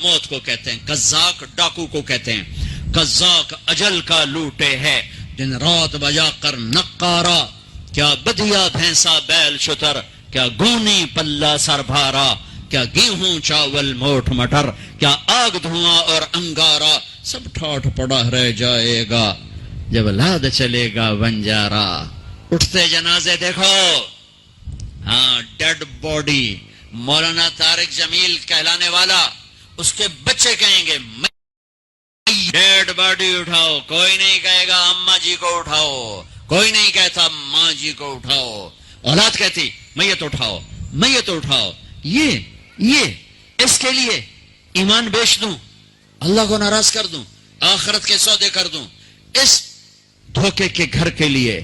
موت کو کہتے ہیں، قزاق ڈاکو کو کہتے ہیں، قزاق اجل کا لوٹے ہے دن رات بجا کر نقارا، کیا بدیا بھینسا بیل شتر، کیا گونی پلہ سر بھارا، کیا گیہوں چاول موٹ مٹر، کیا آگ دھواں اور انگارا، سب ٹھاٹ پڑا رہ جائے گا جب لاد چلے گا بنجارا۔ اٹھتے جنازے دیکھو، ہاں ڈیڈ باڈی، مولانا طارق جمیل کہلانے والا، اس کے بچے کہیں گے ڈیڈ باڈی اٹھاؤ، کوئی نہیں کہے گا اماں جی کو اٹھاؤ، کوئی نہیں کہتا ماں جی کو اٹھاؤ، اولاد کہتی میت اٹھاؤ، میت اٹھاؤ۔ یہ اس کے لیے ایمان بیچ دوں، اللہ کو ناراض کر دوں، آخرت کے سودے کر دوں، اس دھوکے کے گھر کے لیے،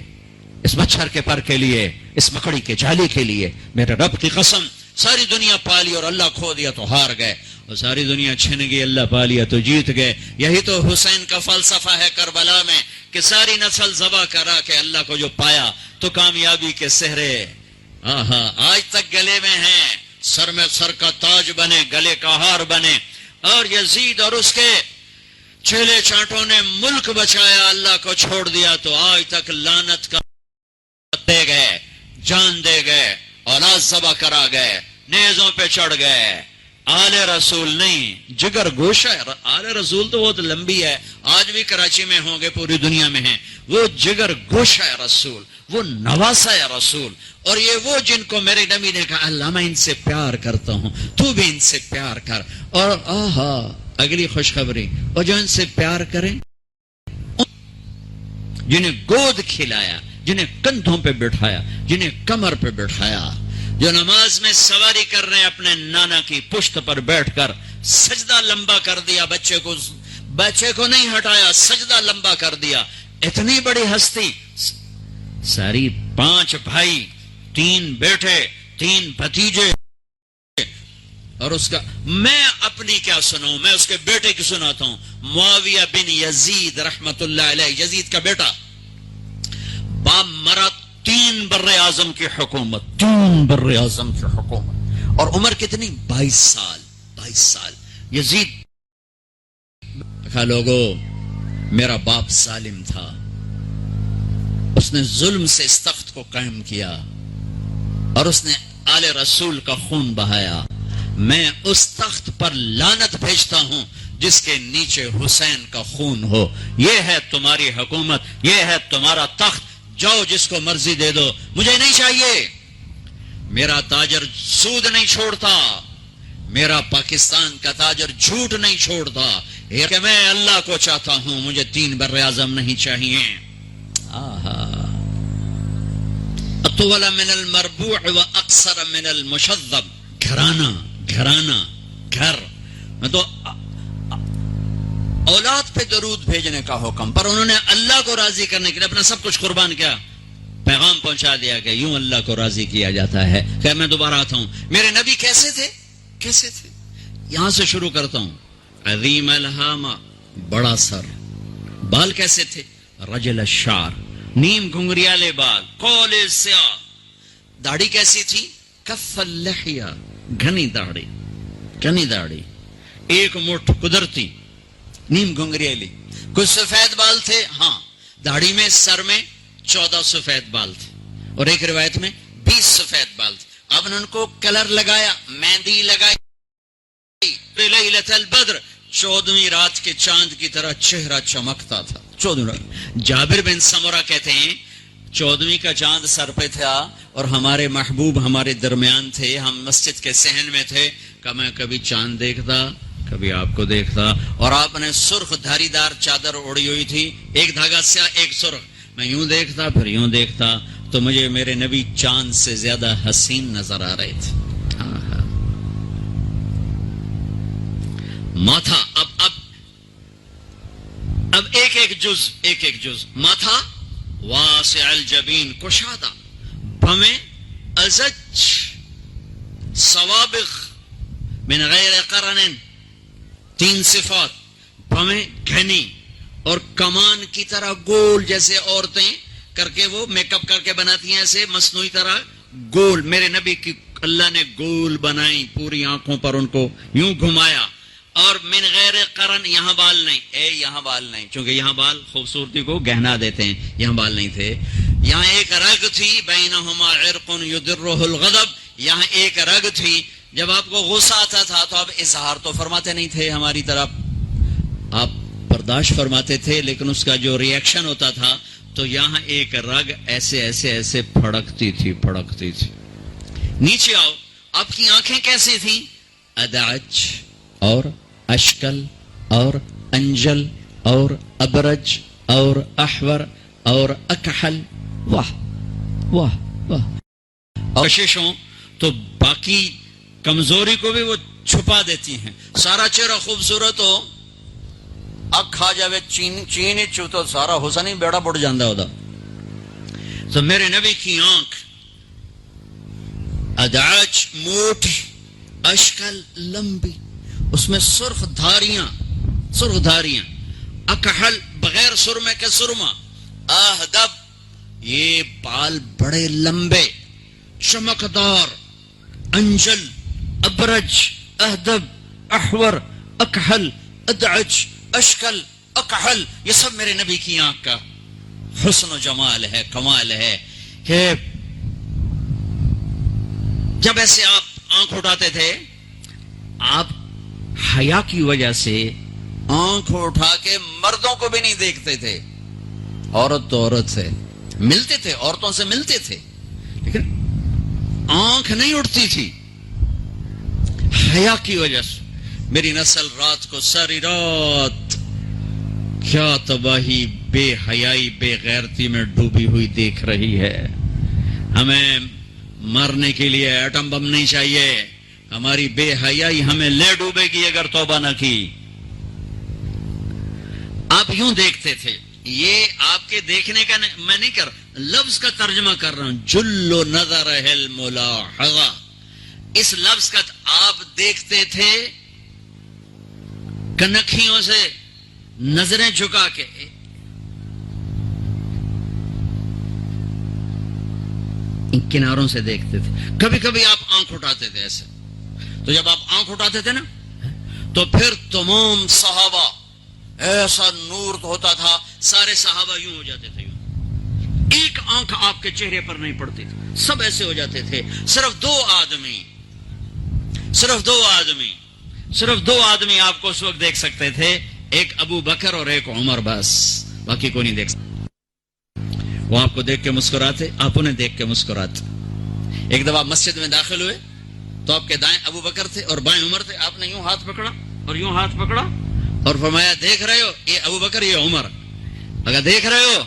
اس مچھر کے پر کے لیے، اس مکڑی کے جالی کے لیے میرے رب کی قسم، ساری دنیا پالی اور اللہ کھو دیا تو ہار گئے، اور ساری دنیا چھن گئی اللہ پالیا تو جیت گئے۔ یہی تو حسین کا فلسفہ ہے کربلا میں کہ ساری نسل ذبح کرا کے اللہ کو جو پایا تو کامیابی کے سہرے آج تک گلے میں ہیں، سر میں سر کا تاج بنے، گلے کا ہار بنے۔ اور یزید اور اس کے چیلے چانٹوں نے ملک بچایا، اللہ کو چھوڑ دیا تو آج تک لعنت کا دے گئے، جان دے گئے، اولاد ذبح کرا گئے، نیزوں پہ چڑھ گئے۔ آل رسول نہیں، جگر گوشہ ہے۔ آل رسول تو بہت لمبی ہے، آج بھی کراچی میں ہوں گے، پوری دنیا میں ہیں۔ وہ جگر گوشہ ہے رسول، وہ نواسہ ہے رسول، اور یہ وہ جن کو میرے نبی نے کہا اللہ میں ان سے پیار کرتا ہوں، تو بھی ان سے پیار کر۔ اور اگلی خوشخبری، اور جو ان سے پیار کریں، جنہیں گود کھلایا، جنہیں کندھوں پہ بٹھایا، جنہیں کمر پہ بٹھایا، جو نماز میں سواری کر رہے ہیں اپنے نانا کی پشت پر بیٹھ کر، سجدہ لمبا کر دیا، بچے کو نہیں ہٹایا، سجدہ لمبا کر دیا۔ اتنی بڑی ہستی، ساری 5 بھائی، 3 بیٹے، 3 بھتیجے، اور اس کا میں اپنی کیا سناؤں، میں اس کے بیٹے کی سناتا ہوں، معاویہ بن یزید رحمت اللہ علیہ، یزید کا بیٹا، باپ مرا، 3 بر اعظم کی حکومت، 3 بر اعظم کی حکومت، اور عمر کتنی؟ 22 سال۔ یزید کہا لوگو میرا باپ ظالم تھا، اس نے ظلم سے اس تخت کو قائم کیا، اور اس نے آل رسول کا خون بہایا، میں اس تخت پر لعنت بھیجتا ہوں جس کے نیچے حسین کا خون ہو۔ یہ ہے تمہاری حکومت، یہ ہے تمہارا تخت، جاؤ جس کو مرضی دے دو، مجھے نہیں چاہیے۔ میرا تاجر سود نہیں چھوڑتا، میرا پاکستان کا تاجر جھوٹ نہیں چھوڑتا، کہ میں اللہ کو چاہتا ہوں، مجھے 3 بر اعظم نہیں چاہیے۔ اطول من المربوع و اقصر من المشذب، گھرانہ، گھر میں تو اولاد پہ درود بھیجنے کا حکم، پر انہوں نے اللہ کو راضی کرنے کے لیے اپنا سب کچھ قربان کیا، پیغام پہنچا دیا کہ یوں اللہ کو راضی کیا جاتا ہے۔ کہ میں دوبارہ آتا ہوں، میرے نبی کیسے تھے؟ یہاں سے شروع کرتا ہوں۔ عظیم الہامہ، بڑا سر، بال کیسے تھے؟ رجل الشعر، نیم گھنگریالے بال، قول سیاہ، داڑھی کیسی تھی؟ کف اللحیہ، گھنی داڑھی، ایک مٹھ قدرتی، نیم گھنگریالی۔ کچھ سفید بال تھے، ہاں، داڑھی میں، سر میں 14 سفید بال تھے، اور ایک روایت میں 20 سفید بال تھے۔ اب نے ان کو کلر لگایا، مہندی لگائی، لیلۃ البدر، 14ویں رات کے چاند کی طرح چہرہ چمکتا تھا۔ 14 رات۔ جابر بن سمرہ کہتے ہیں 14ویں کا چاند سر پہ تھا، اور ہمارے محبوب ہمارے درمیان تھے، ہم مسجد کے صحن میں تھے، کہ میں کبھی چاند دیکھتا، کبھی آپ کو دیکھتا، اور آپ نے سرخ دھاری دار چادر اوڑی ہوئی تھی، ایک دھاگا سیاہ ایک سرخ، میں یوں دیکھتا پھر یوں دیکھتا، تو مجھے میرے نبی چاند سے زیادہ حسین نظر آ رہے تھے۔ ماتھا، اب ایک جز، ماتھا واسع الجبین، کشادہ، بھویں ازج، سوابغ من غیر قرن، 3 صفات، بھویں گھنی اور کمان کی طرح گول، جیسے عورتیں کر کے وہ میک اپ کر کے بناتی ہیں، ایسے مصنوعی طرح گول، میرے نبی کی اللہ نے گول بنائی، پوری آنکھوں پر ان کو یوں گھمایا، اور من غیر قرن، یہاں بال نہیں، یہاں بال نہیں، چونکہ یہاں بال خوبصورتی کو گہنا دیتے ہیں، یہاں بال نہیں تھے. یہاں ایک رگ تھی، بینہما عرق یدرہ الغضب، یہاں ایک رگ تھی. جب آپ کو غصہ آتا تھا تو آپ اظہار تو فرماتے نہیں تھے ہماری طرف، آپ برداشت فرماتے تھے، لیکن اس کا جو ریئیکشن ہوتا تھا تو یہاں ایک رگ ایسے ایسے ایسے پھڑکتی تھی. نیچے آؤ، آپ کی آنکھیں کیسی تھیں؟ ادعج اور اشکل اور انجل اور ابرج اور احور اور اکحل. واہ واہ واہ. کششوں تو باقی کمزوری کو بھی وہ چھپا دیتی ہیں. سارا چہرہ خوبصورت ہو، اک کھا جاوے چین چو تو سارا حسن ہی بیڑا بڑھ جاندہ ہوتا. تو میرے نبی کی آنکھ ادعج موٹی، اشکل لمبی، اس میں سرخ دھاریاں، اکحل بغیر سرمے کے سرما، اہدب یہ بال بڑے لمبے چمکدار، انجل، ابرج، اہدب، احور، اکحل، ادعج، اشکل، اکحل، یہ سب میرے نبی کی آنکھ کا حسن و جمال ہے، کمال ہے. کہ جب ایسے آپ آنکھ اٹھاتے تھے، آپ حیا کی وجہ سے آنکھ اٹھا کے مردوں کو بھی نہیں دیکھتے تھے. عورت تو عورت سے ملتے تھے، عورتوں سے ملتے تھے، لیکن آنکھ نہیں اٹھتی تھی حیا کی وجہ سے. میری نسل رات کو ساری رات کیا تباہی، بے حیائی، بے غیرتی میں ڈوبی ہوئی دیکھ رہی ہے. ہمیں مرنے کے لیے ایٹم بم نہیں چاہیے، ہماری بے حیائی ہمیں لے ڈوبے گی اگر توبہ نہ کی. آپ یوں دیکھتے تھے. یہ آپ کے دیکھنے کا میں نہیں کر، لفظ کا ترجمہ کر رہا ہوں. جل نظر الملاحظہ، اس لفظ کا آپ دیکھتے تھے کنکھیوں سے نظریں جھکا کے. ان کناروں سے دیکھتے تھے. کبھی کبھی آپ آنکھ اٹھاتے تھے ایسے. تو جب آپ آنکھ اٹھاتے تھے نا تو پھر تمام صحابہ، ایسا نور ہوتا تھا، سارے صحابہ یوں ہو جاتے تھے. ایک آنکھ آپ کے چہرے پر نہیں پڑتی تھی، سب ایسے ہو جاتے تھے. صرف دو آدمی آپ کو اس وقت دیکھ سکتے تھے، ایک ابو بکر اور ایک عمر، بس باقی کو نہیں دیکھ سکتے. وہ آپ کو دیکھ کے مسکراتے، آپ انہیں دیکھ کے مسکراتے. ایک دفعہ مسجد میں داخل ہوئے تو آپ کے دائیں ابو بکر تھے اور بائیں عمر تھے. آپ نے یوں ہاتھ پکڑا اور یوں ہاتھ پکڑا اور فرمایا دیکھ رہے ہو یہ ابو بکر یہ عمر، اگر دیکھ رہے ہو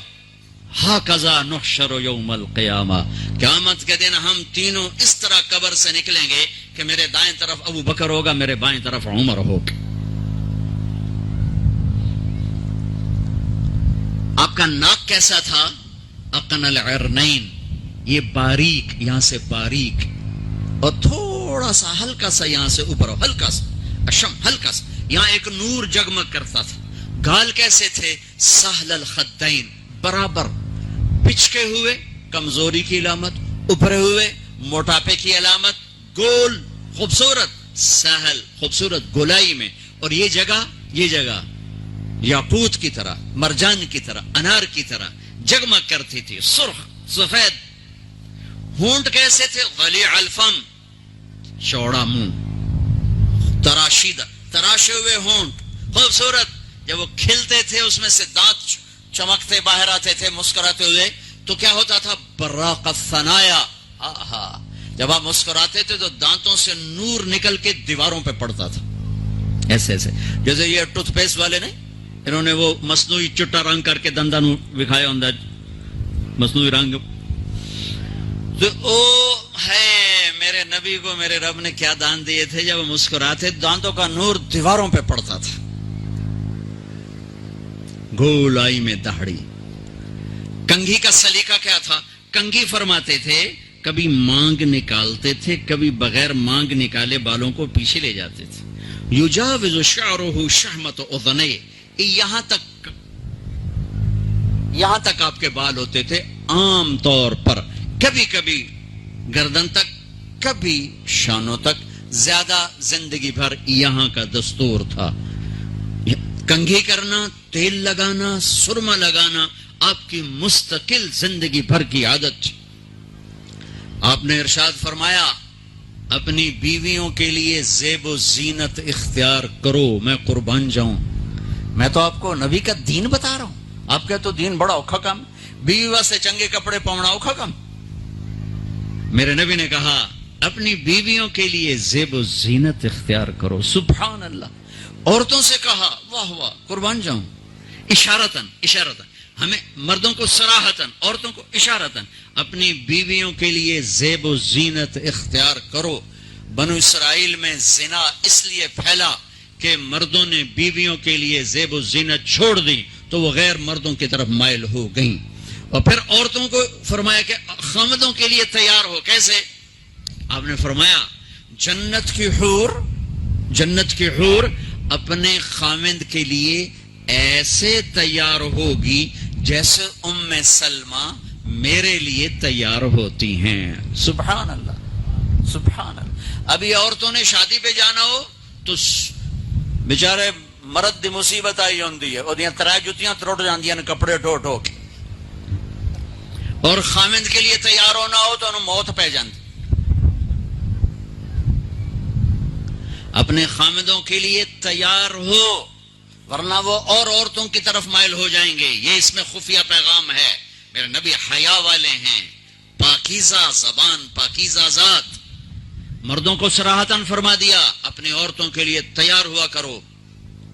ہاکذا نحشر یوم القیامہ، قیامت کے دن ہم تینوں اس طرح قبر سے نکلیں گے کہ میرے دائیں طرف ابو بکر ہوگا، میرے بائیں طرف عمر ہوگا. آپ کا ناک کیسا تھا؟ اقن العرنین، یہ باریک، یہاں سے باریک اور تھوڑا سا ہلکا سا یہاں سے اوپر، ہلکا سا اشم، ہلکا سا یہاں ایک نور جگمگ کرتا تھا. گال کیسے تھے؟ سہل الخدین، برابر، پچکے ہوئے کمزوری کی علامت، ابھرے ہوئے موٹاپے کی علامت، گول خوبصورت، سہل خوبصورت گولائی میں. اور یہ جگہ یاقوت کی طرح، مرجان کی طرح، انار کی طرح جگمگ کرتی تھی، سرخ سفید. ہونٹ کیسے تھے؟ غلیع الفم، چوڑا منہ، تراشے ہوئے ہونٹ، خوبصورت. جب وہ کھلتے تھے اس میں سے دانت چمکتے باہر آتے تھے مسکراتے ہوئے تو کیا ہوتا تھا؟ براق الثنایا. جب آپ مسکراتے تھے تو دانتوں سے نور نکل کے دیواروں پہ پڑتا تھا، ایسے ایسے. جیسے یہ ٹوتھ پیسٹ والے نہیں، انہوں نے وہ مصنوعی چٹا رنگ کر کے دنداں دکھایا ہوں، مصنوعی رنگ. تو او ہے میرے نبی کو میرے رب نے کیا دان دیے تھے، جب مسکراتے دانتوں کا نور دیواروں پہ پڑتا تھا. گولائی میں داڑھی. کنگھی کا سلیقہ کیا تھا؟ کنگھی فرماتے تھے کبھی مانگ نکالتے تھے، کبھی بغیر مانگ نکالے بالوں کو پیچھے لے جاتے تھے. یجاوز شعرہ شحمت اذنیہ، یہاں تک آپ کے بال ہوتے تھے عام طور پر، کبھی کبھی گردن تک، کبھی شانوں تک، زیادہ زندگی بھر یہاں کا دستور تھا. کنگھی کرنا، تیل لگانا، سرما لگانا آپ کی مستقل زندگی بھر کی عادت تھی. آپ نے ارشاد فرمایا اپنی بیویوں کے لیے زیب و زینت اختیار کرو، میں قربان جاؤں. میں تو آپ کو نبی کا دین بتا رہا ہوں. آپ کا تو دین بڑا اوکھا کام، بیوی واسطے چنگے کپڑے پاؤنا اوکھا کام. میرے نبی نے کہا اپنی بیویوں کے لیے زیب و زینت اختیار کرو. سبحان اللہ. عورتوں سے کہا واہ واہ قربان جاؤں، اشارتاً ہمیں مردوں کو صراحتاً، عورتوں کو اشارتاً اپنی بیویوں کے لیے زیب و زینت اختیار کرو. بنو اسرائیل میں زنا اس لیے پھیلا کہ مردوں نے بیویوں کے لیے زیب و زینت چھوڑ دی تو وہ غیر مردوں کی طرف مائل ہو گئیں. اور پھر عورتوں کو فرمایا کہ خامدوں کے لیے تیار ہو. کیسے؟ آپ نے فرمایا جنت کی حور اپنے خامد کے لیے ایسے تیار ہوگی جیسے ام سلمہ میرے لیے تیار ہوتی ہیں. سبحان اللہ سبحان اللہ. ابھی عورتوں نے شادی پہ جانا ہو تو بیچارے مرد دی مصیبت آئی ہوندی ہے، اور ترائے جتیاں تروٹ جاندیاں کپڑے ٹھو ٹھو کے، اور خامد کے لیے تیار ہونا ہو تو انہوں موت پہ جاندی. اپنے خامدوں کے لیے تیار ہو ورنہ وہ اور عورتوں کی طرف مائل ہو جائیں گے. یہ اس میں خفیہ پیغام ہے. میرے نبی حیا والے ہیں، پاکیزہ زبان، پاکیزہ ذات. مردوں کو صراحتاً فرما دیا اپنی عورتوں کے لیے تیار ہوا کرو.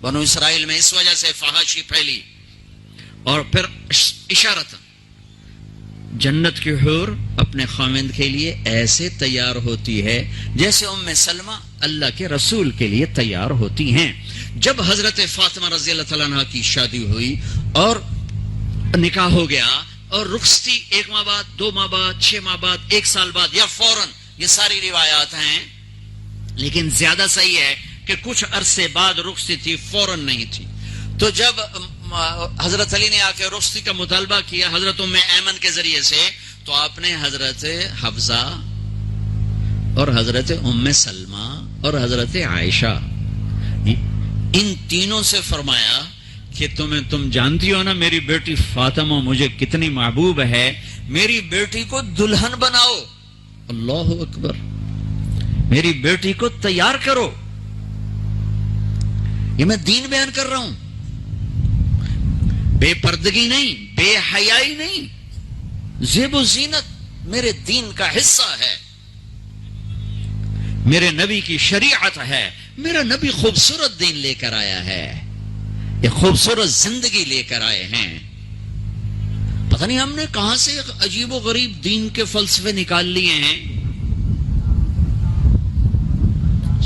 بنو اسرائیل میں اس وجہ سے فحاشی پھیلی. اور پھر اشارتاً جنت کی حور اپنے خامند کے لیے ایسے تیار ہوتی ہے جیسے ام سلمہ اللہ کے رسول کے لیے تیار ہوتی ہیں. جب حضرت فاطمہ رضی اللہ تعالیٰ عنہ کی شادی ہوئی اور نکاح ہو گیا اور رخصتی 1 ماہ بعد، 2 ماہ بعد، 6 ماہ بعد، 1 سال بعد یا فوراً، یہ ساری روایات ہیں، لیکن زیادہ صحیح ہے کہ کچھ عرصے بعد رخصتی تھی، فوراً نہیں تھی. تو جب حضرت علی نے آ کے رخصتی کا مطالبہ کیا حضرت ام ایمن کے ذریعے سے، تو آپ نے حضرت حفصہ اور حضرت ام سلمہ اور حضرت عائشہ ان تینوں سے فرمایا کہ تم جانتی ہو نا میری بیٹی فاطمہ مجھے کتنی محبوب ہے، میری بیٹی کو دلہن بناؤ. اللہ اکبر. میری بیٹی کو تیار کرو. یہ میں دین بیان کر رہا ہوں، بے پردگی نہیں، بے حیائی نہیں. زیب و زینت میرے دین کا حصہ ہے، میرے نبی کی شریعت ہے. میرا نبی خوبصورت دین لے کر آیا ہے، یہ خوبصورت زندگی لے کر آئے ہیں. پتہ نہیں ہم نے کہاں سے عجیب و غریب دین کے فلسفے نکال لیے ہیں.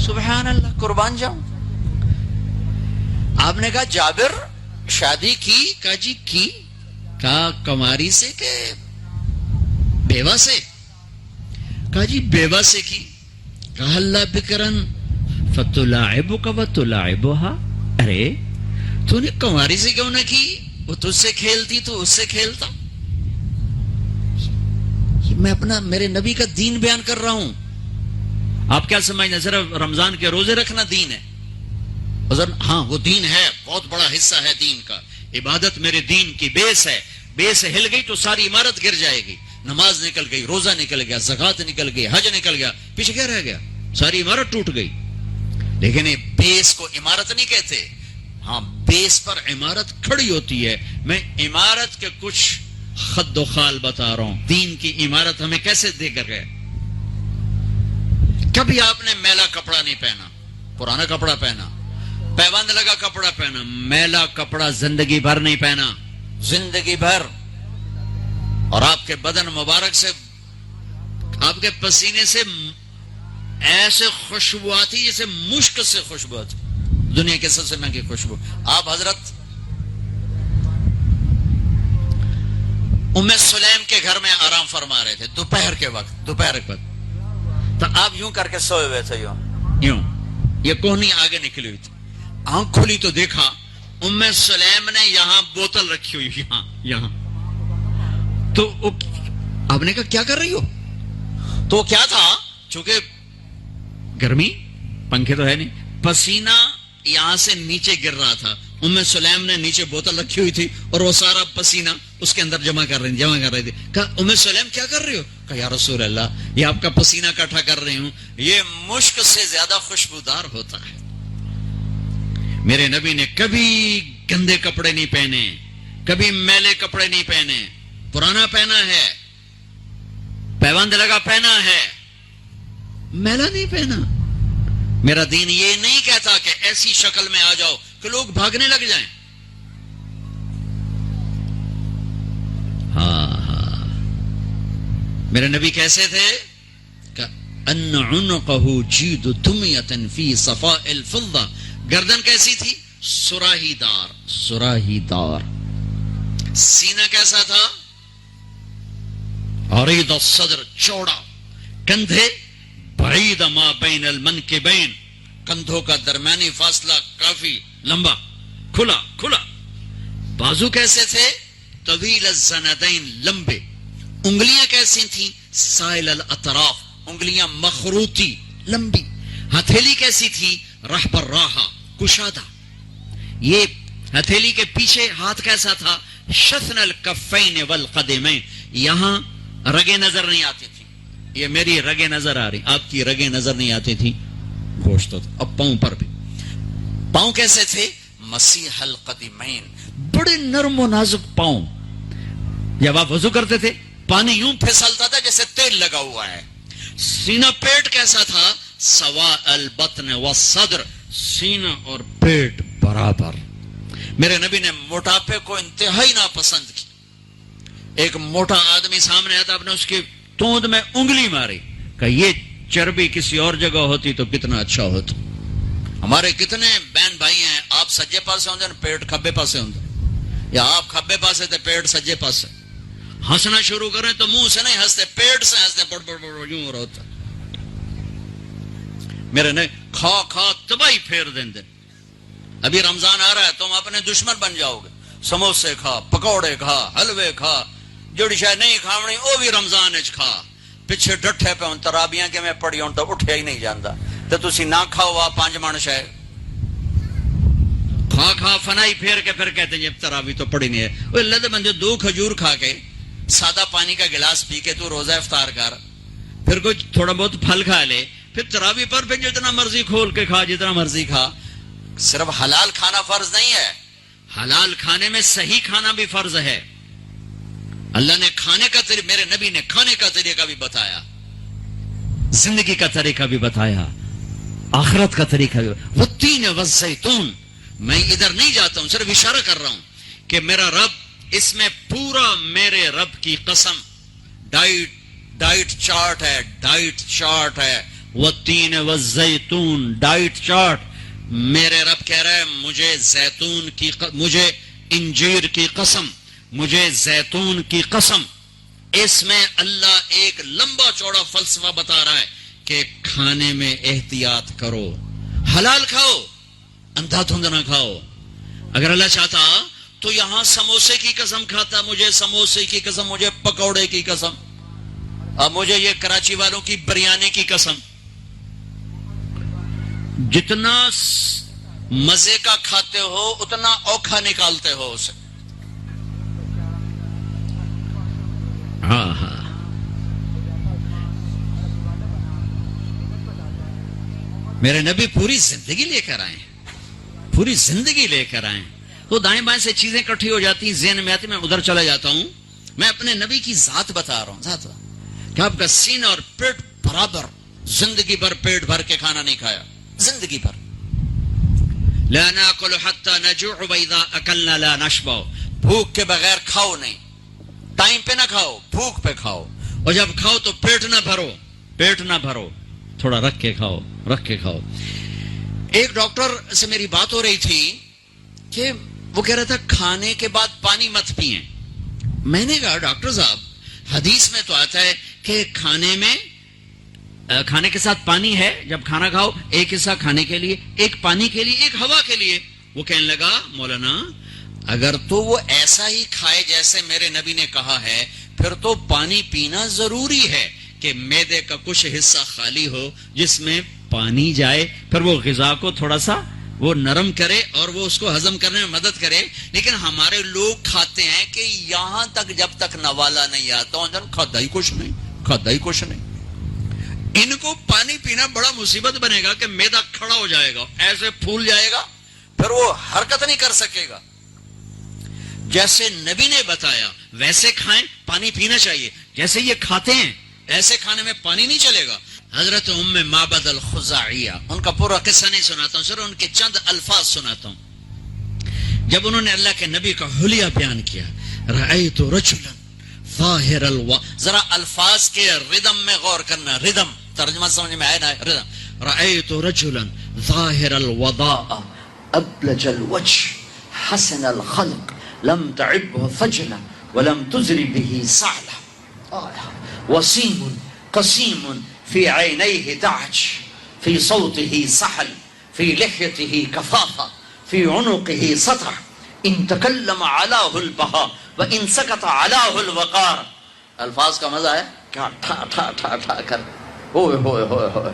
سبحان اللہ. قربان جاؤں. آپ نے کہا جابر شادی کی؟ کہا جی کی. کہا کنواری سے کہ بیوہ سے؟ کہا جی بیوہ سے کی. کہا اللہ بکرن فتلاعبک وتلاعبها. ارے تو نے کنواری سے کیوں نہ کی؟ وہ تجھ سے کھیلتی تو اس سے کھیلتا. میں اپنا میرے نبی کا دین بیان کر رہا ہوں. آپ کیا سمجھنا صرف رمضان کے روزے رکھنا دین ہے؟ ہاں وہ دین ہے، بہت بڑا حصہ ہے دین کا. عبادت میرے دین کی بیس ہے. بیس ہل گئی تو ساری عمارت گر جائے گی. نماز نکل گئی، روزہ نکل گیا، زکوٰۃ نکل گئی، حج نکل گیا، پیچھے کیا رہ گیا؟ ساری عمارت ٹوٹ گئی. لیکن یہ بیس کو عمارت نہیں کہتے. ہاں بیس پر عمارت کھڑی ہوتی ہے. میں عمارت کے کچھ خد و خال بتا رہا ہوں. دین کی عمارت ہمیں کیسے دے کر گئے. کبھی آپ نے میلا کپڑا نہیں پہنا، پرانا کپڑا پہنا، پیبند لگا کپڑا پہنا. میلا کپڑا زندگی بھر نہیں پہنا، زندگی بھر. اور آپ کے بدن مبارک سے، آپ کے پسینے سے ایسے خوشبو آتی جیسے مشک سے خوشبو آتی، دنیا کے سب سے مہنگی خوشبو. آپ حضرت ام سلیم کے گھر میں آرام فرما رہے تھے دوپہر کے وقت. تو آپ یوں کر کے سوئے ہوئے تھے، یوں یہ کوہنی آگے نکلی ہوئی تھی. آنکھ کھلی تو دیکھا ام سلیم نے یہاں بوتل رکھی ہوئی، یہاں. تو آپ نے کہا کیا کر رہی ہو؟ تو کیا تھا، چونکہ گرمی، پنکھے تو ہے نہیں، پسینہ یہاں سے نیچے گر رہا تھا. سلیم نے نیچے بوتل رکھی ہوئی تھی اور وہ سارا پسینہ اس کے اندر جمع کر رہی تھی. کہا سلیم کیا کر رہی ہو؟ کہا یا رسول اللہ یہ آپ کا پسینہ اکٹھا کر رہی ہوں، یہ مشک سے زیادہ خوشبودار ہوتا ہے. میرے نبی نے کبھی گندے کپڑے نہیں پہنے، کبھی میلے کپڑے نہیں پہنے، پرانا پہنا ہے، پیوند لگا پہنا ہے، میلا نہیں پہنا. میرا دین یہ نہیں کہتا کہ ایسی شکل میں آ جاؤ کہ لوگ بھاگنے لگ جائیں. ہاں میرے نبی کیسے تھے؟ ان عنقه جید دمیۃ فی صفاء الفضہ، گردن کیسی تھی؟ سراہی دار. سینہ کیسا تھا؟ عریض الصدر، چوڑا. کندھے بعید ما بین المنکبین، کندھوں کا درمیانی فاصلہ کافی لمبا، کھلا. بازو کیسے تھے؟ طویل الزندین، لمبے. انگلیاں کیسی تھیں؟ سائل الاطراف، انگلیاں مخروطی، لمبی. ہتھیلی کیسی تھی؟ رحب الراحہ، کشادہ. یہ ہتھیلی کے پیچھے ہاتھ کیسا تھا؟ شثن الکفین والقدمین، یہاں رگیں نظر نہیں آتی تھی. یہ میری رگیں نظر آ رہی، آپ کی رگیں نظر نہیں آتی تھی، گوشت. اب پاؤں پر بھی، پاؤں کیسے تھے؟ مسیح القدمین، بڑے نرم و نازک پاؤں. جب آپ وضو کرتے تھے پانی یوں پھسلتا تھا جیسے تیل لگا ہوا ہے. سینہ پیٹ کیسا تھا؟ سواء البطن والصدر، سینہ اور پیٹ برابر. میرے نبی نے موٹاپے کو انتہائی ناپسند کی. ایک موٹا آدمی سامنے آتا، آپ نے اس کی توند میں انگلی ماری، کہ یہ چربی کسی اور جگہ ہوتی تو کتنا اچھا ہوتا. ہمارے کتنے بہن بھائی ہیں، آپ سجے پاسے ہوندے پیٹ کھبے پاسے ہوندے، یا آپ کھبے پاسے تے پیٹ سجے پاسے. ہنسنا شروع کریں تو منہ سے نہیں ہنستے، پیٹ سے ہنستے، بڑ بڑ بڑ یوں ہو رہا ہوتا. میرے نے کھا تباہی پھیر دیں. ابھی رمضان آ رہا ہے، تم اپنے دشمن بن جاؤ گے. سموسے کھا، پکوڑے کھا، حلوے کھا، جڑی شاید نہیں کھاونی وہ بھی رمضان اچ کھا. پیچھے ڈٹھے پہ ہوں ترابیاں کہ میں پڑھی ہوں تو اٹھیا ہی نہیں جاندہ. تو تسی نہ کھاؤ آ 5 من شاید کھا فنائی پھیر کے پھر کہتے ہیں تراوی تو پڑھی نہیں ہے. وہ اللہ دے بندے 2 کھجور کھا کے سادہ پانی کا گلاس پی کے تو روزہ افطار کر، پھر کوئی تھوڑا بہت پھل کھا لے، پھر تراوی پر پھر جتنا مرضی کھول کے کھا، جتنا مرضی کھا. صرف حلال کھانا فرض نہیں ہے، حلال کھانے میں صحیح کھانا بھی فرض ہے. اللہ نے کھانے کا طریقہ، میرے نبی نے کھانے کا طریقہ بھی بتایا، زندگی کا طریقہ بھی بتایا، آخرت کا طریقہ بھی. والتین والزیتون، میں ادھر نہیں جاتا ہوں، صرف اشارہ کر رہا ہوں کہ میرا رب، اس میں پورا میرے رب کی قسم ڈائٹ چارٹ ہے. والتین والزیتون، ڈائٹ چارٹ. میرے رب کہہ رہا ہے مجھے انجیر کی قسم، مجھے زیتون کی قسم. اس میں اللہ ایک لمبا چوڑا فلسفہ بتا رہا ہے کہ کھانے میں احتیاط کرو، حلال کھاؤ، اندھا دھند نہ کھاؤ. اگر اللہ چاہتا تو یہاں سموسے کی قسم کھاتا، مجھے سموسے کی قسم، مجھے پکوڑے کی قسم، اب مجھے یہ کراچی والوں کی بریانی کی قسم. جتنا مزے کا کھاتے ہو اتنا اوکھا نکالتے ہو اسے. ہاں میرے نبی پوری زندگی لے کر آئے، پوری زندگی لے کر آئے. تو دائیں بائیں سے چیزیں کٹھی ہو جاتی ہیں، ذہن میں آتی، میں ادھر چلا جاتا ہوں. میں اپنے نبی کی ذات بتا رہا ہوں، ذات کہ آپ کا سینہ اور پیٹ برابر. زندگی بھر پیٹ بھر کے کھانا نہیں کھایا، زندگی بھر. لا ناکل حتی نجوع واذا اکلنا لا نشبع، بھوک کے بغیر کھاؤ نہیں، ٹائم پہ نہ کھاؤ، بھوک پہ کھاؤ. اور جب کھاؤ تو پیٹ نہ بھرو، تھوڑا رکھ کے کھاؤ. ایک ڈاکٹر سے میری بات ہو رہی تھی کہ وہ کہہ رہا تھا کھانے کے بعد پانی مت پئیں. میں نے کہا ڈاکٹر صاحب حدیث میں تو آتا ہے کہ کھانے کے ساتھ پانی ہے، جب کھانا کھاؤ ایک حصہ کھانے کے لیے، ایک پانی کے لیے، ایک ہوا کے لیے. وہ کہنے لگا مولانا اگر تو وہ ایسا ہی کھائے جیسے میرے نبی نے کہا ہے، پھر تو پانی پینا ضروری ہے، کہ معدے کا کچھ حصہ خالی ہو جس میں پانی جائے، پھر وہ غذا کو تھوڑا سا وہ نرم کرے اور وہ اس کو ہضم کرنے میں مدد کرے. لیکن ہمارے لوگ کھاتے ہیں کہ یہاں تک جب تک نوالا نہیں آتا کھاتا ہی کچھ نہیں. ان کو پانی پینا بڑا مصیبت بنے گا کہ معدہ کھڑا ہو جائے گا، ایسے پھول جائے گا، پھر وہ حرکت نہیں کر سکے گا. جیسے نبی نے بتایا ویسے کھائیں، پانی پینا چاہیے. جیسے یہ کھاتے ہیں ایسے کھانے میں پانی نہیں چلے گا. حضرت ام معبد الخزاعیہ، ان کا پورا قصہ نہیں سناتا ہوں، صرف ان کے چند الفاظ سناتا ہوں. جب انہوں نے اللہ کے نبی کا حلیہ بیان کیا، رأیت رجلا ظاہر ذرا الفاظ کے ردم میں غور کرنا. ردم ترجمہ سمجھ میں آئے نا؟ ردم. رأیت رجلا ظاہر الوضاء ابلج الوجه حسن الخلق لم تعبه فجلا ولم تزر به سعلا وسيم قسيم في عينيه دعج في صوته سحل في لحيته كفافة في عنقه سطع ان تكلم علاه البهاء وان سكت علاه الوقار. الفاظ کا مزہ ہے کیا ٹھا ٹھا ٹھا ٹھا کر ہوئے ہوئے ہوئے ہوئے.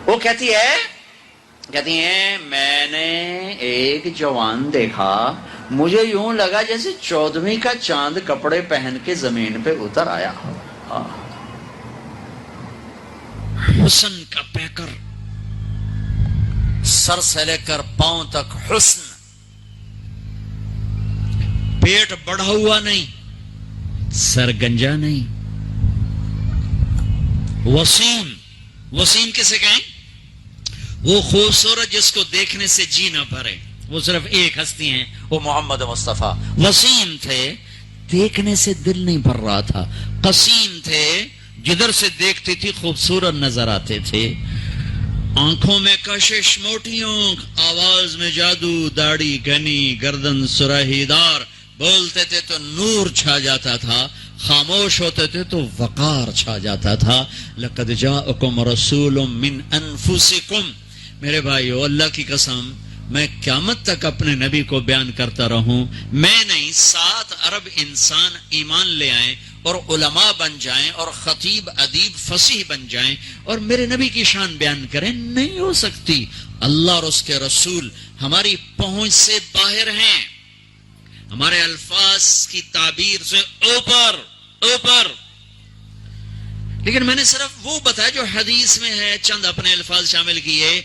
وہ کہتی ہیں میں نے ایک جوان دیکھا، مجھے یوں لگا جیسے 14ویں کا چاند کپڑے پہن کے زمین پہ اتر آیا. حسن کا پیکر، سر سے لے کر پاؤں تک حسن، پیٹ بڑھا ہوا نہیں، سر گنجا نہیں. وسیم کسے کہیں؟ وہ خوبصورت جس کو دیکھنے سے جی نہ بھرے. وہ صرف ایک ہستی ہیں، وہ محمد مصطفیٰ. وسیم تھے، دیکھنے سے دل نہیں بھر رہا تھا. قسیم تھے، جدھر سے دیکھتی تھی خوبصورت نظر آتے تھے. آنکھوں میں کشش موٹی آنکھ، آواز میں جادو، داڑھی گھنی، گردن سراہی دار. بولتے تھے تو نور چھا جاتا تھا، خاموش ہوتے تھے تو وقار چھا جاتا تھا. لقد جاءکم رسول من انفسکم. میرے بھائیو، اللہ کی قسم، میں قیامت تک اپنے نبی کو بیان کرتا رہوں، میں نہیں 7 ارب انسان ایمان لے آئیں اور علماء بن جائیں اور خطیب ادیب فصیح بن جائیں اور میرے نبی کی شان بیان کریں، نہیں ہو سکتی. اللہ اور اس کے رسول ہماری پہنچ سے باہر ہیں، ہمارے الفاظ کی تعبیر سے اوپر. لیکن میں نے صرف وہ بتایا جو حدیث میں ہے، چند اپنے الفاظ شامل کیے.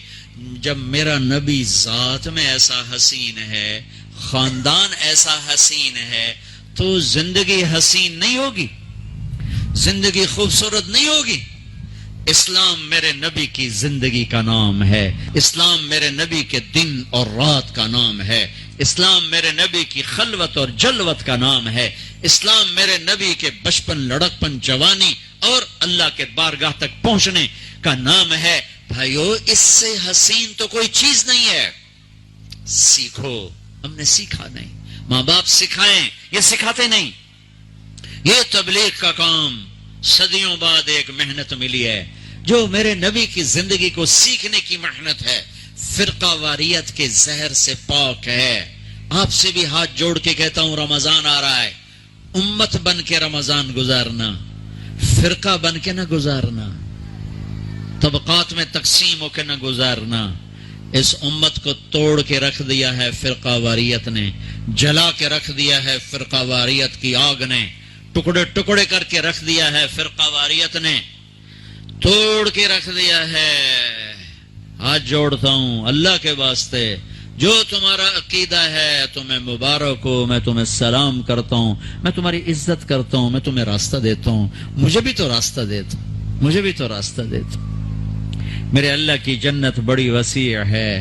جب میرا نبی ذات میں ایسا حسین ہے، خاندان ایسا حسین ہے، تو زندگی حسین نہیں ہوگی، زندگی خوبصورت نہیں ہوگی. اسلام میرے نبی کی زندگی کا نام ہے، اسلام میرے نبی کے دن اور رات کا نام ہے، اسلام میرے نبی کی خلوت اور جلوت کا نام ہے، اسلام میرے نبی کے بچپن، لڑکپن، جوانی اور اللہ کے بارگاہ تک پہنچنے کا نام ہے. بھائیو، اس سے حسین تو کوئی چیز نہیں ہے. سیکھو. ہم نے سیکھا نہیں، ماں باپ سکھائیں، یہ سکھاتے نہیں. یہ تبلیغ کا کام صدیوں بعد ایک محنت ملی ہے جو میرے نبی کی زندگی کو سیکھنے کی محنت ہے. فرقہ واریت کے زہر سے پاک ہے. آپ سے بھی ہاتھ جوڑ کے کہتا ہوں، رمضان آ رہا ہے، امت بن کے رمضان گزارنا، فرقہ بن کے نہ گزارنا، طبقات میں تقسیم ہو کے نہ گزارنا. اس امت کو توڑ کے رکھ دیا ہے فرقہ واریت نے، جلا کے رکھ دیا ہے فرقہ واریت کی آگ نے، ٹکڑے ٹکڑے کر کے رکھ دیا ہے فرقہ واریت نے، توڑ کے رکھ دیا ہے. ہاتھ جوڑتا ہوں اللہ کے واسطے، جو تمہارا عقیدہ ہے تمہیں مبارک ہو، میں تمہیں سلام کرتا ہوں، میں تمہاری عزت کرتا ہوں، میں تمہیں راستہ دیتا ہوں. مجھے بھی تو راستہ دیتا. میرے اللہ کی جنت بڑی وسیع ہے.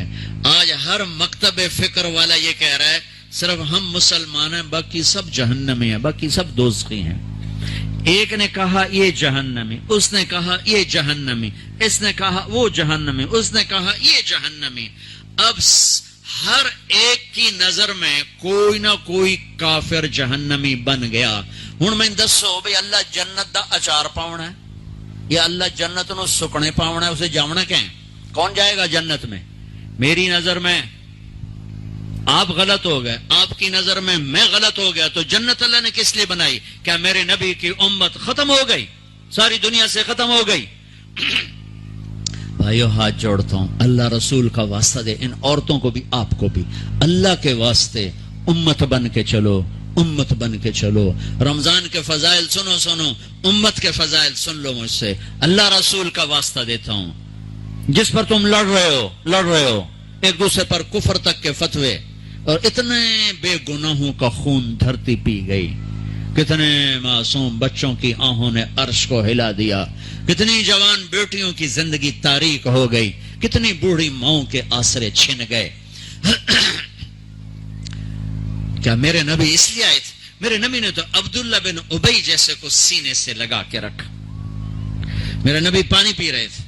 آج ہر مکتب فکر والا یہ کہہ رہا ہے صرف ہم مسلمان ہیں، باقی سب جہنمی ہیں، باقی سب دوزخی ہیں. ایک نے کہا یہ جہنمی، اس نے کہا یہ جہنمی، اس نے کہا وہ جہنمی، اس نے کہا یہ جہنمی. اب ہر ایک کی نظر میں کوئی نہ کوئی کافر جہنمی بن گیا. ہن میں دسو بھئی اللہ جنت دا اچار پاؤنا ہے یا اللہ جنت نو سکنے پاؤنا ہے؟ اسے جاونا کہیں؟ کون جائے گا جنت میں؟ میری نظر میں آپ غلط ہو گئے، آپ کی نظر میں غلط ہو گیا، تو جنت اللہ نے کس لیے بنائی؟ کیا میرے نبی کی امت ختم ہو گئی؟ ساری دنیا سے ختم ہو گئی. بھائیو ہاتھ جوڑتا ہوں، اللہ رسول کا واسطہ دے، ان عورتوں کو بھی آپ کو بھی، اللہ کے واسطے امت بن کے چلو، امت بن کے چلو. رمضان کے فضائل سنو، امت کے فضائل سن لو مجھ سے. اللہ رسول کا واسطہ دیتا ہوں، جس پر تم لڑ رہے ہو ایک دوسرے پر کفر تک کے فتوے، اور اتنے بے گناہوں کا خون دھرتی پی گئی، کتنے معصوم بچوں کی آہوں نے عرش کو ہلا دیا، کتنی جوان بیٹیوں کی زندگی تاریک ہو گئی، کتنی بوڑھی ماؤں کے آسرے چھن گئے. کیا میرے نبی اس لیے آئے تھے؟ میرے نبی نے تو عبداللہ بن ابی جیسے کو سینے سے لگا کے رکھا. میرے نبی پانی پی رہے تھے،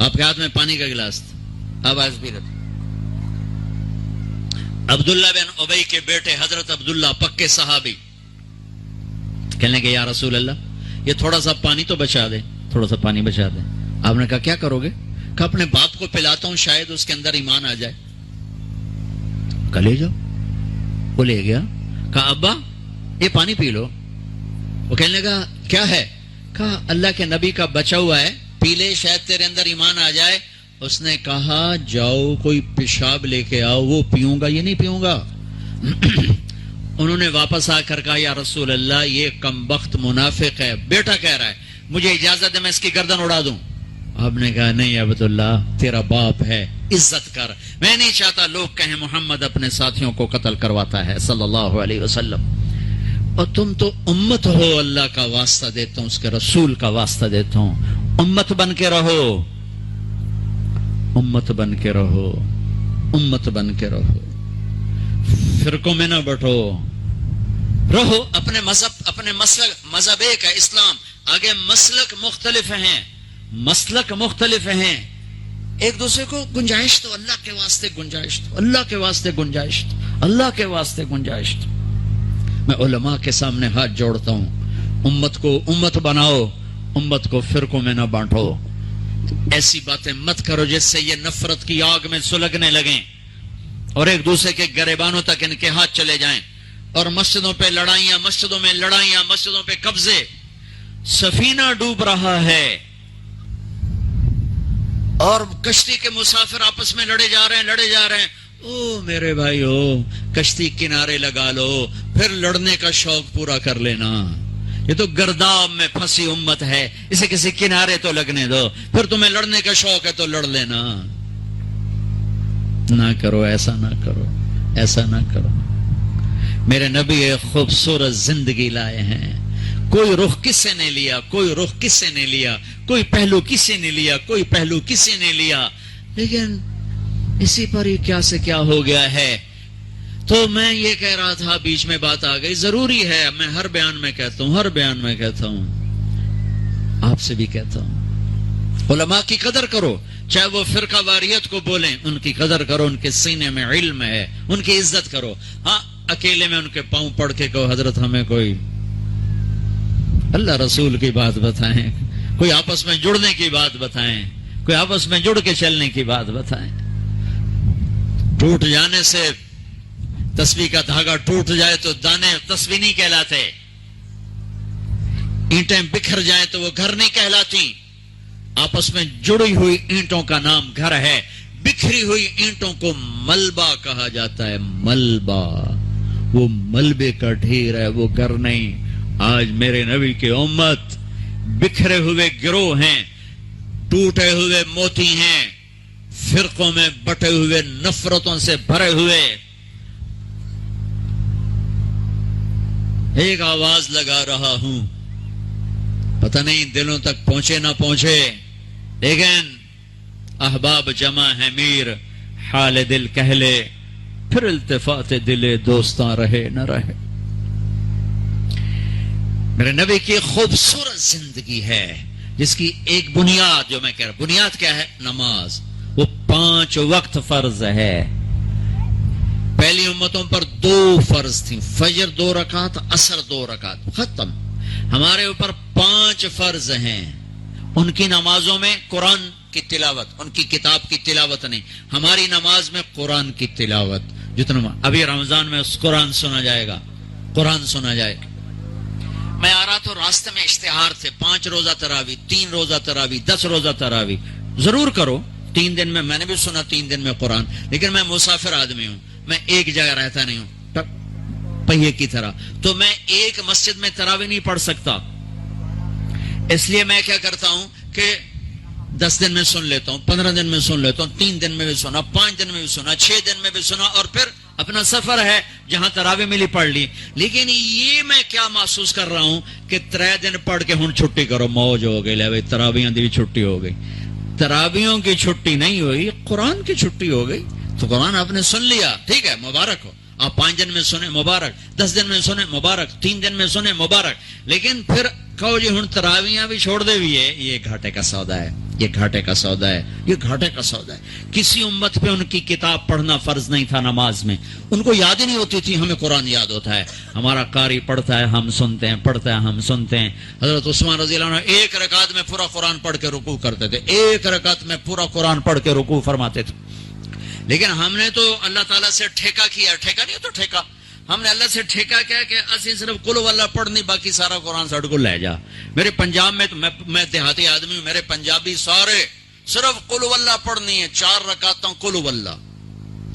آپ کے ہاتھ میں پانی کا گلاس تھا، آپ آج پی رہے تھے. عبداللہ بن ابی کے بیٹے حضرت عبداللہ پکے صحابی کہنے کہ یا رسول اللہ یہ تھوڑا سا پانی تو بچا دے، تھوڑا سا پانی بچا دے. آپ نے کہا کیا کرو گے؟ کہا اپنے باپ کو پلاتا ہوں، شاید اس کے اندر ایمان آ جائے. کہا لے جاؤ. وہ لے گیا. کہا ابا یہ پانی پی لو. وہ کہنے لگا کیا ہے؟ کہا اللہ کے نبی کا بچا ہوا ہے، پی لے شاید تیرے اندر ایمان آ جائے. اس نے کہا جاؤ کوئی پیشاب لے کے آؤ، وہ پیوں گا، یہ نہیں پیوں گا. انہوں نے واپس آ کر کہا یا رسول اللہ یہ کمبخت منافق ہے، بیٹا کہہ رہا ہے، مجھے اجازت ہے میں اس کی گردن اڑا دوں. آپ نے کہا نہیں عبداللہ تیرا باپ ہے، عزت کر. میں نہیں چاہتا لوگ کہیں محمد اپنے ساتھیوں کو قتل کرواتا ہے صلی اللہ علیہ وسلم. اور تم تو امت ہو، اللہ کا واسطہ دیتا ہوں، اس کے رسول کا واسطہ دیتا ہوں. امت بن کے رہو، امت بن کے رہو، امت بن کے رہو. فرقوں میں نہ بٹو، رہو اپنے مذہب، اپنے مسلک. مذہب ایک ہے اسلام، آگے مسلک مختلف ہیں، مسلک مختلف ہیں. ایک دوسرے کو گنجائش تو اللہ کے واسطے گنجائش تو، اللہ کے واسطے گنجائش تو، اللہ کے واسطے گنجائش تو. میں علماء کے سامنے ہاتھ جوڑتا ہوں، امت کو امت بناؤ، امت کو فرقوں میں نہ بانٹو. ایسی باتیں مت کرو جس سے یہ نفرت کی آگ میں سلگنے لگیں اور ایک دوسرے کے گریبانوں تک ان کے ہاتھ چلے جائیں، اور مسجدوں پہ لڑائیاں، مسجدوں میں لڑائیاں، مسجدوں پہ قبضے. سفینہ ڈوب رہا ہے اور کشتی کے مسافر آپس میں لڑے جا رہے ہیں. او میرے بھائیو، کشتی کنارے لگا لو، پھر لڑنے کا شوق پورا کر لینا. یہ تو گرداب میں پھنسی امت ہے، اسے کسی کنارے تو لگنے دو، پھر تمہیں لڑنے کا شوق ہے تو لڑ لینا. نہ کرو، ایسا نہ کرو، ایسا نہ کرو. میرے نبی ایک خوبصورت زندگی لائے ہیں. کوئی رخ کسے نے لیا، کوئی رخ کسے نے لیا، کوئی پہلو کسی نے لیا، کوئی پہلو کسی نے لیا، لیکن اسی پر ہی کیا سے کیا ہو گیا ہے. تو میں یہ کہہ رہا تھا، بیچ میں بات آ گئی. ضروری ہے، میں ہر بیان میں کہتا ہوں، ہر بیان میں کہتا ہوں، آپ سے بھی کہتا ہوں، علماء کی قدر کرو. چاہے وہ فرقہ واریت کو بولیں، ان کی قدر کرو، ان کے سینے میں علم ہے، ان کی عزت کرو. ہاں اکیلے میں ان کے پاؤں پڑھ کے کہو حضرت ہمیں کوئی اللہ رسول کی بات بتائیں، کوئی آپس میں جڑنے کی بات بتائیں، کوئی آپس میں جڑ کے چلنے کی بات بتائیں. ٹوٹ جانے سے تسبیح کا دھاگا ٹوٹ جائے تو دانے تسبیح نہیں کہلاتے، اینٹیں بکھر جائیں تو وہ گھر نہیں کہلاتی. آپس میں جڑی ہوئی اینٹوں کا نام گھر ہے، بکھری ہوئی اینٹوں کو ملبہ کہا جاتا ہے. ملبہ، وہ ملبے کا ڈھیر ہے، وہ گھر نہیں. آج میرے نبی کی امت بکھرے ہوئے گروہ ہیں، ٹوٹے ہوئے موتی ہیں، فرقوں میں بٹے ہوئے، نفرتوں سے بھرے ہوئے. ایک آواز لگا رہا ہوں، پتہ نہیں دلوں تک پہنچے نہ پہنچے، لیکن احباب جمع ہے میر، حال دل کہہ لے، پھر التفات دل دوستاں رہے نہ رہے. میرے نبی کی خوبصورت زندگی ہے جس کی ایک بنیاد، جو میں کہہ رہا، بنیاد کیا ہے؟ نماز. وہ 5 وقت فرض ہے. پہلی امتوں پر 2 فرض تھیں، فجر 2 رکعت، عصر 2 رکعت، ختم. ہمارے اوپر 5 فرض ہیں. ان کی نمازوں میں قرآن کی تلاوت، ان کی کتاب کی تلاوت نہیں، ہماری نماز میں قرآن کی تلاوت. جتنا ابھی رمضان میں اس قرآن سنا جائے گا، قرآن سنا جائے گا. میں آ رہا تو راستے میں اشتہار تھے 5 روزہ تراوی 3 روزہ تراوی 10 روزہ تراوی ضرور کرو 3 دن میں نے بھی سنا 3 دن میں قرآن، لیکن میں مسافر آدمی ہوں، میں ایک جگہ رہتا نہیں ہوں پہیے کی طرح، تو میں ایک مسجد میں تراوی نہیں پڑھ سکتا، اس لیے میں کیا کرتا ہوں کہ 10 دن میں سن لیتا ہوں، 15 دن میں سن لیتا ہوں، 3 دن میں بھی سنا، 5 دن میں بھی سنا، 6 دن میں بھی سنا، اور پھر اپنا سفر ہے جہاں تراوی ملی پڑھ لی۔ لیکن یہ میں کیا محسوس کر رہا ہوں کہ 3 دن پڑھ کے ہوں چھٹی کرو، موج ہو گئی، لے بھائی تراویاں دی چھٹی ہو گئی۔ تراویوں کی چھٹی نہیں ہوئی، قرآن کی چھٹی ہو گئی۔ تو قرآن آپ نے سن لیا، ٹھیک ہے، مبارک ہو، آپ 5 دن میں سنیں مبارک، 10 دن میں سنیں مبارک، 3 دن میں سنیں مبارک، لیکن پھر کہو جی ہوں تراویاں بھی چھوڑ دے بھی ہے، یہ گھاٹے کا سودا ہے، یہ گھاٹے کا سودا ہے، یہ گھاٹے کا سودا ہے۔ کسی امت پہ ان کی کتاب پڑھنا فرض نہیں تھا نماز میں، ان کو یاد ہی نہیں ہوتی تھی، ہمیں قرآن یاد ہوتا ہے، ہمارا قاری پڑھتا ہے ہم سنتے ہیں، پڑھتا ہے ہم سنتے ہیں۔ حضرت عثمان رضی اللہ عنہ 1 رکعت میں پورا قرآن پڑھ کے رکوع کرتے تھے، 1 رکعت میں پورا قرآن پڑھ کے رکوع فرماتے تھے۔ لیکن ہم نے تو اللہ تعالیٰ سے ٹھیکہ کیا، ٹھیکہ نہیں تو ٹھیکہ، ہم نے اللہ سے ٹھیکہ کیا کہ اسی صرف قل واللہ پڑھنی، باقی سارا قرآن ساڑھ کو لے جا۔ میرے پنجاب میں تو میں دیہاتی آدمی ہوں، میرے پنجابی سارے صرف قل واللہ پڑھنی ہے، 4 رکعتوں قل واللہ،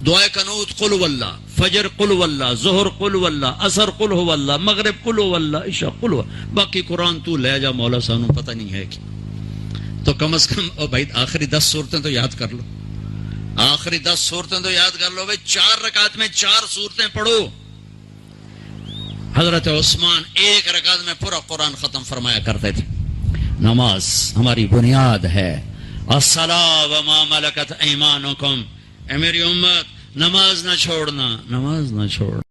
دعائے قنوت قل واللہ، فجر قل واللہ، ظہر قل واللہ، عصر قل ہو واللہ، مغرب قل واللہ، عشاء قل واللہ، باقی قرآن تو لے جا مولا سانو پتہ نہیں ہے کہ۔ تو کم از کم او بھائی آخری 10 سورتیں تو یاد کر لو، آخری 10 صورتیں تو یاد کر لو بھائی، 4 رکعت میں 4 صورتیں پڑھو۔ حضرت عثمان 1 رکعت میں پورا قرآن ختم فرمایا کرتے تھے۔ نماز ہماری بنیاد ہے، الصلاۃ وما ملکت ایمانکم، اے میری امت نماز نہ چھوڑنا، نماز نہ چھوڑنا۔